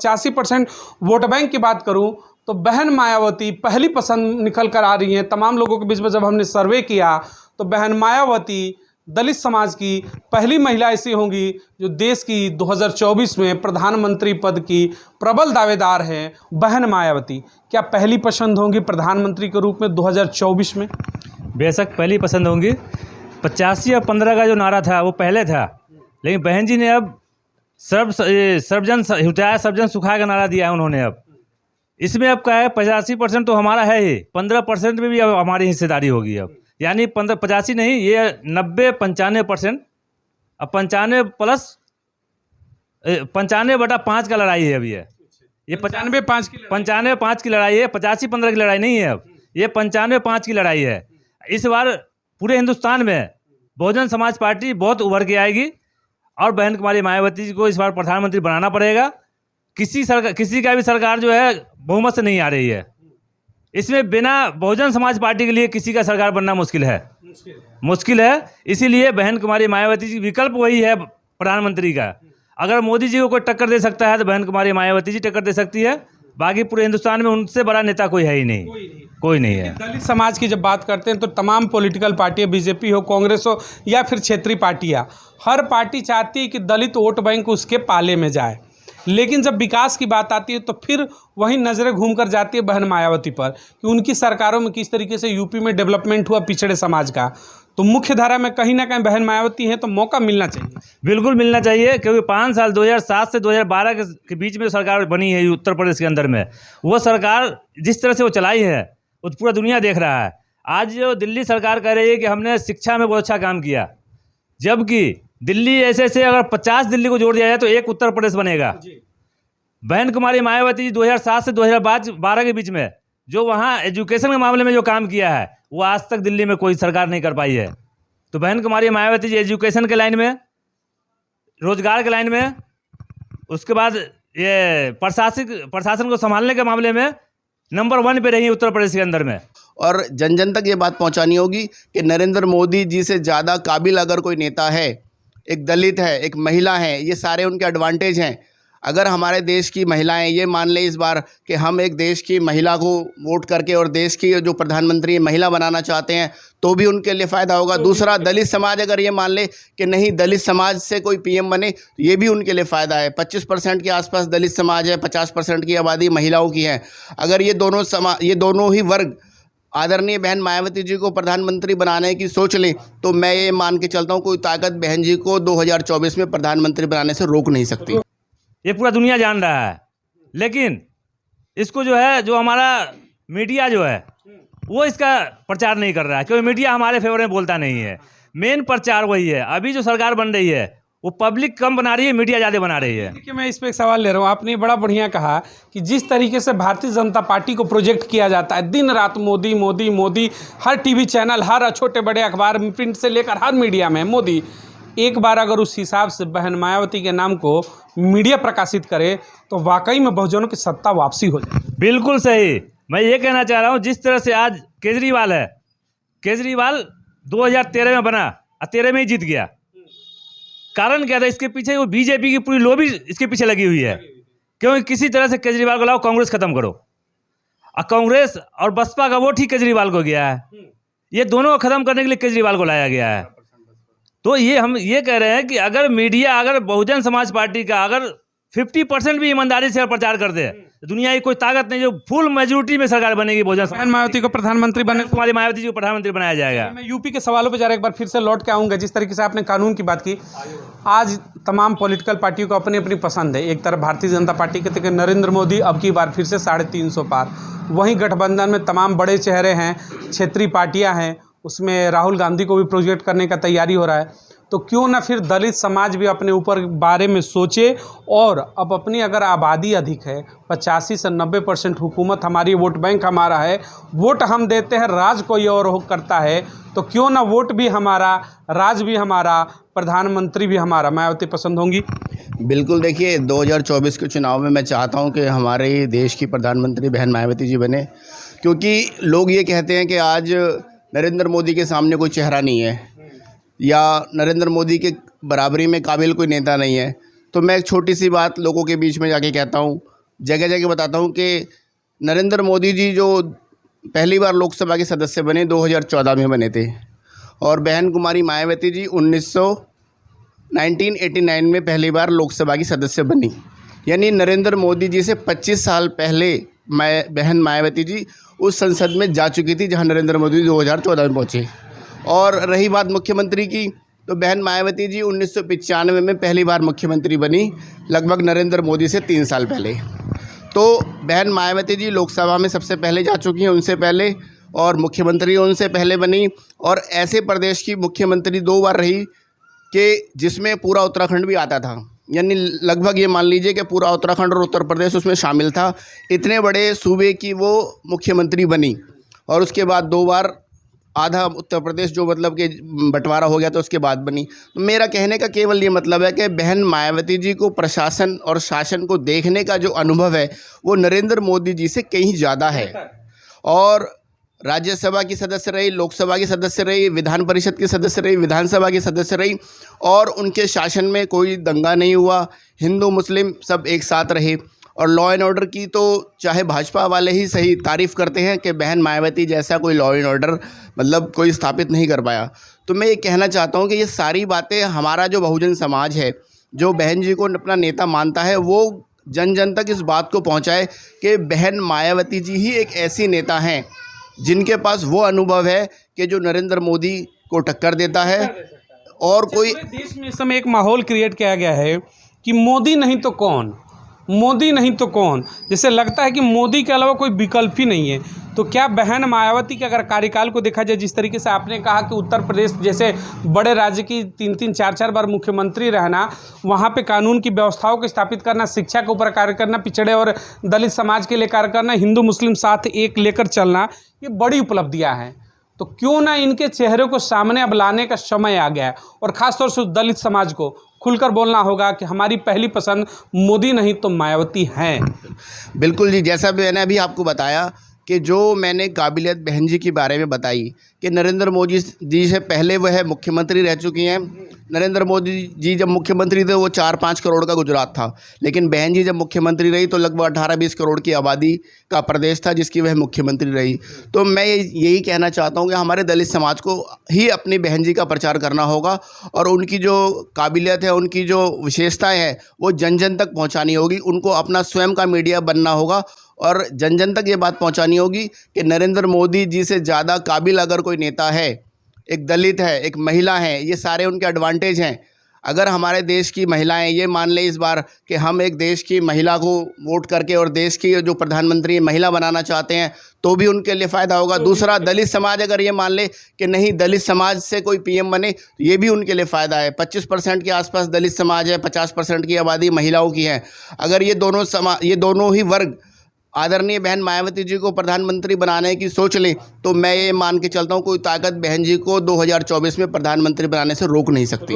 85% vote bank की बात करूं तो बहन मायावती पहली पसंद निकल कर आ रही हैं। तमाम लोगों के बीच में जब हमने सर्वे किया तो बहन मायावती दलित समाज की पहली महिला ऐसी होंगी जो देश की 2024 में प्रधानमंत्री पद की प्रबल दावेदार हैं। बहन मायावती क्या पहली पसंद होंगी प्रधानमंत्री के रूप में 2024 में? बेशक पहली पसंद होंगी। 85 और 15 का जो नारा था वो पहले था, लेकिन बहन जी ने अब सर्वजन हिताय सर्वजन सुखाय का नारा दिया है उन्होंने। अब इसमें अब क्या है, 85% तो हमारा है ही, 15% में भी अब हमारी हिस्सेदारी होगी। अब यानी 85 नहीं, ये 90-95%। अब 95 प्लस 95/5 का लड़ाई है। अभी ये 95-5 की लड़ाई है, 85-15 की लड़ाई नहीं है। अब ये 95-5 की लड़ाई है। इस बार पूरे हिंदुस्तान में बहुजन समाज पार्टी बहुत उभर के आएगी और बहन कुमारी मायावती जी को इस बार प्रधानमंत्री बनाना पड़ेगा। किसी का भी सरकार जो है बहुमत से नहीं आ रही है। इसमें बिना बहुजन समाज पार्टी के लिए किसी का सरकार बनना मुश्किल है। इसीलिए बहन कुमारी मायावती जी विकल्प वही है प्रधानमंत्री का। अगर मोदी जी को कोई टक्कर दे सकता है तो बहन कुमारी मायावती जी टक्कर दे सकती है। बाकी पूरे हिंदुस्तान में उनसे बड़ा नेता कोई है ही नहीं, कोई नहीं है। दलित समाज की जब बात करते हैं तो तमाम पॉलिटिकल पार्टियां, बीजेपी हो, कांग्रेस हो या फिर क्षेत्रीय पार्टियां, हर पार्टी चाहती है कि दलित वोट बैंक उसके पाले में जाए। लेकिन जब विकास की बात आती है तो फिर वही नज़रें घूम कर जाती है बहन मायावती पर कि उनकी सरकारों में किस तरीके से यूपी में डेवलपमेंट हुआ पिछड़े समाज का। तो मुख्य धारा में कहीं ना कहीं बहन मायावती है तो मौका मिलना चाहिए। बिल्कुल मिलना चाहिए, क्योंकि 5 साल 2007 से 2012 के बीच में सरकार बनी है उत्तर प्रदेश के अंदर में, वो सरकार जिस तरह से वो चलाई है वो पूरा दुनिया देख रहा है। आज जो दिल्ली सरकार कह रही है कि हमने शिक्षा में बहुत अच्छा काम किया, जबकि दिल्ली ऐसे अगर 50 दिल्ली को जोड़ दिया जाए तो एक उत्तर प्रदेश बनेगा। बहन कुमारी मायावती जी 2007 से 2012 के बीच में जो वहाँ एजुकेशन के मामले में जो काम किया है वो आज तक दिल्ली में कोई सरकार नहीं कर पाई है। तो बहन कुमारी मायावती जी एजुकेशन के लाइन में, रोजगार के लाइन में, उसके बाद ये प्रशासन को संभालने के मामले में नंबर 1 पे रही उत्तर प्रदेश के अंदर में। और जन जन तक ये बात पहुंचानी होगी कि नरेंद्र मोदी जी से ज़्यादा काबिल अगर कोई नेता है, एक दलित है, एक महिला है, ये सारे उनके एडवांटेज हैं। अगर हमारे देश की महिलाएं ये मान लें इस बार कि हम एक देश की महिला को वोट करके और देश की जो प्रधानमंत्री महिला बनाना चाहते हैं तो भी उनके लिए फ़ायदा होगा। दूसरा, दलित समाज अगर ये मान ले कि नहीं दलित समाज से कोई पीएम बने, ये भी उनके लिए फ़ायदा है। 25% के आसपास दलित समाज है, 50% की आबादी महिलाओं की है। अगर ये दोनों ही वर्ग आदरणीय बहन मायावती जी को प्रधानमंत्री बनाने की सोच लें तो मैं ये मान के चलता हूँ कोई ताकत बहन जी को 2024 में प्रधानमंत्री बनाने से रोक नहीं सकती। ये पूरा दुनिया जान रहा है, लेकिन इसको जो हमारा मीडिया जो है वो इसका प्रचार नहीं कर रहा है, क्योंकि मीडिया हमारे फेवर में बोलता नहीं है। मेन प्रचार वही है। अभी जो सरकार बन रही है वो पब्लिक कम बना रही है, मीडिया ज़्यादा बना रही है। देखिए, मैं इस पर एक सवाल ले रहा हूँ। आपने बड़ा बढ़िया कहा कि जिस तरीके से भारतीय जनता पार्टी को प्रोजेक्ट किया जाता है, दिन रात मोदी मोदी मोदी, हर टीवी चैनल, हर छोटे बड़े अखबार, प्रिंट से लेकर हर मीडिया में मोदी। एक बार अगर उस हिसाब से बहन मायावती के नाम को मीडिया प्रकाशित करे तो वाकई में बहुजनों की सत्ता वापसी हो जाए। बिल्कुल सही। मैं ये कहना चाह रहा हूँ, जिस तरह से आज केजरीवाल है, केजरीवाल 2013 में बना और 13 में ही जीत गया। कारण क्या था? इसके पीछे वो बीजेपी की पूरी लॉबी इसके पीछे लगी हुई है, क्योंकि किसी तरह से केजरीवाल को लाओ, कांग्रेस खत्म करो। और कांग्रेस और बसपा का वोट ही केजरीवाल को गया है। ये दोनों को खत्म करने के लिए केजरीवाल को लाया गया है। तो हम ये कह रहे हैं कि अगर मीडिया, अगर बहुजन समाज पार्टी का अगर 50% भी ईमानदारी से प्रचार कर दे, दुनिया की कोई ताकत नहीं जो फुल मेजोरिटी में सरकार बनेगी। बहुजन मायावती को प्रधानमंत्री बने, कुमारी मायावती जी को प्रधानमंत्री बनाया जाएगा। मैं यूपी के सवालों पे जरा एक बार फिर से लौट के आऊँगा। जिस तरीके से आपने कानून की बात की, आज तमाम पॉलिटिकल पार्टियों को अपनी अपनी पसंद है। एक तरफ भारतीय जनता पार्टी के तरीके नरेंद्र मोदी अब की बार फिर से 350 पार। वहीं गठबंधन में तमाम बड़े चेहरे हैं, क्षेत्रीय पार्टियाँ हैं, उसमें राहुल गांधी को भी प्रोजेक्ट करने का तैयारी हो रहा है। तो क्यों ना फिर दलित समाज भी अपने ऊपर बारे में सोचे और अब अपनी अगर आबादी अधिक है, 85 से 90% हुकूमत हमारी, वोट बैंक हमारा है, वोट हम देते हैं, राज कोई और करता है, तो क्यों ना वोट भी हमारा, राज भी हमारा, प्रधानमंत्री भी हमारा। मायावती पसंद होंगी? बिल्कुल। देखिए, 2024 के चुनाव में मैं चाहता हूं कि हमारे देश की प्रधानमंत्री बहन मायावती जी बने, क्योंकि लोग ये कहते हैं कि आज नरेंद्र मोदी के सामने कोई चेहरा नहीं है या नरेंद्र मोदी के बराबरी में काबिल कोई नेता नहीं है। तो मैं एक छोटी सी बात लोगों के बीच में जाके कहता हूँ जगह जगह बताता हूँ कि नरेंद्र मोदी जी जो पहली बार लोकसभा के सदस्य बने 2014 में बने थे, और बहन कुमारी मायावती जी 1989 में पहली बार लोकसभा की सदस्य बनी। यानी नरेंद्र मोदी जी से 25 साल पहले बहन मायावती जी उस संसद में जा चुकी थी जहां नरेंद्र मोदी 2014 में पहुंचे। और रही बात मुख्यमंत्री की, तो बहन मायावती जी 1995 में पहली बार मुख्यमंत्री बनी, लगभग नरेंद्र मोदी से 3 साल पहले। तो बहन मायावती जी लोकसभा में सबसे पहले जा चुकी हैं उनसे पहले, और मुख्यमंत्री उनसे पहले बनी। और ऐसे प्रदेश की मुख्यमंत्री 2 बार रही कि जिसमें पूरा उत्तराखंड भी आता था। यानी लगभग ये मान लीजिए कि पूरा उत्तराखंड और उत्तर प्रदेश उसमें शामिल था। इतने बड़े सूबे की वो मुख्यमंत्री बनी। और उसके बाद 2 बार आधा उत्तर प्रदेश जो मतलब कि बंटवारा हो गया तो उसके बाद बनी। तो मेरा कहने का केवल ये मतलब है कि बहन मायावती जी को प्रशासन और शासन को देखने का जो अनुभव है वो नरेंद्र मोदी जी से कहीं ज़्यादा है। और राज्यसभा की सदस्य रही, लोकसभा की सदस्य रही, विधान परिषद की सदस्य रही, विधानसभा की सदस्य रही, और उनके शासन में कोई दंगा नहीं हुआ। हिंदू मुस्लिम सब एक साथ रहे। और लॉ एंड ऑर्डर की तो चाहे भाजपा वाले ही सही तारीफ़ करते हैं कि बहन मायावती जैसा कोई लॉ एंड ऑर्डर मतलब कोई स्थापित नहीं कर पाया। तो मैं ये कहना चाहता हूँ कि ये सारी बातें हमारा जो बहुजन समाज है, जो बहन जी को अपना नेता मानता है, वो जन जन तक इस बात को पहुँचाए कि बहन मायावती जी ही एक ऐसी नेता हैं जिनके पास वो अनुभव है कि जो नरेंद्र मोदी को टक्कर देता है। और कोई पूरे देश में इस समय एक माहौल क्रिएट किया गया है कि मोदी नहीं तो कौन, मोदी नहीं तो कौन, जैसे लगता है कि मोदी के अलावा कोई विकल्प ही नहीं है। तो क्या बहन मायावती के अगर कार्यकाल को देखा जाए, जिस तरीके से आपने कहा कि उत्तर प्रदेश जैसे बड़े राज्य की 3-3, 4-4 बार मुख्यमंत्री रहना, वहाँ पे कानून की व्यवस्थाओं को स्थापित करना, शिक्षा के ऊपर कार्य करना, पिछड़े और दलित समाज के लिए कार्य करना, हिंदू मुस्लिम साथ एक लेकर चलना, ये बड़ी उपलब्धियाँ हैं। तो क्यों ना इनके चेहरे को सामने अब लाने का समय आ गया है, और ख़ासतौर से दलित समाज को खुलकर बोलना होगा कि हमारी पहली पसंद मोदी नहीं तो मायावती हैं। बिल्कुल जी, जैसा मैंने अभी आपको बताया कि जो मैंने काबिलियत बहन जी के बारे में बताई कि नरेंद्र मोदी जी से पहले वह मुख्यमंत्री रह चुकी हैं। नरेंद्र मोदी जी जब मुख्यमंत्री थे वो 4-5 करोड़ का गुजरात था, लेकिन बहन जी जब मुख्यमंत्री रही तो लगभग 18-20 करोड़ की आबादी का प्रदेश था जिसकी वह मुख्यमंत्री रही। तो मैं यही कहना चाहता हूँ कि हमारे दलित समाज को ही अपनी बहन जी का प्रचार करना होगा, और उनकी जो काबिलियत है, उनकी जो विशेषताएँ हैं वो जन जन तक पहुँचानी होगी। उनको अपना स्वयं का मीडिया बनना होगा और जन जन तक ये बात पहुंचानी होगी कि नरेंद्र मोदी जी से ज़्यादा काबिल अगर कोई नेता है, एक दलित है, एक महिला है, ये सारे उनके एडवांटेज हैं। अगर हमारे देश की महिलाएं ये मान लें इस बार कि हम एक देश की महिला को वोट करके और देश की जो प्रधानमंत्री महिला बनाना चाहते हैं तो भी उनके लिए फ़ायदा होगा। दूसरा, दलित समाज अगर ये मान ले कि नहीं दलित समाज से कोई पीएम बने, ये भी उनके लिए फ़ायदा है। 25% के आसपास दलित समाज है, 50% की आबादी महिलाओं की है। अगर ये दोनों ही वर्ग आदरणीय बहन मायावती जी को प्रधानमंत्री बनाने की सोच लें तो मैं ये मान के चलता हूँ कोई ताकत बहन जी को 2024 में प्रधानमंत्री बनाने से रोक नहीं सकती।